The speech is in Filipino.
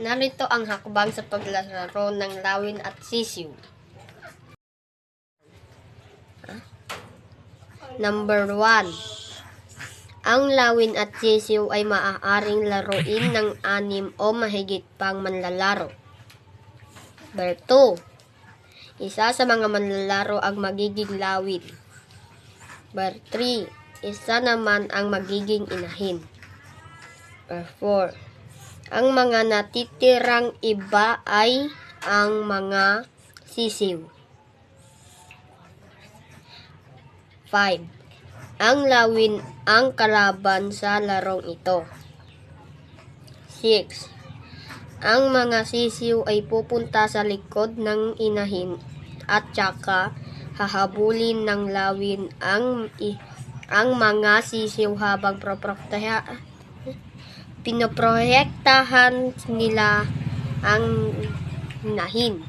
Narito ang hakbang sa paglalaro ng lawin at sisiw. Number 1. Ang lawin at sisiw ay maaaring laruin ng 6 o mahigit pang manlalaro. Number 2. Isa sa mga manlalaro ang magiging lawin. Number 3. Isa naman ang magiging inahin. Number 4. Ang mga natitirang iba ay ang mga sisiw. 5. Ang lawin ang kalaban sa larong ito. 6. Ang mga sisiw ay pupunta sa likod ng inahin at saka hahabulin ng lawin ang mga sisiw habang pinoproyektahan nila ang inahin.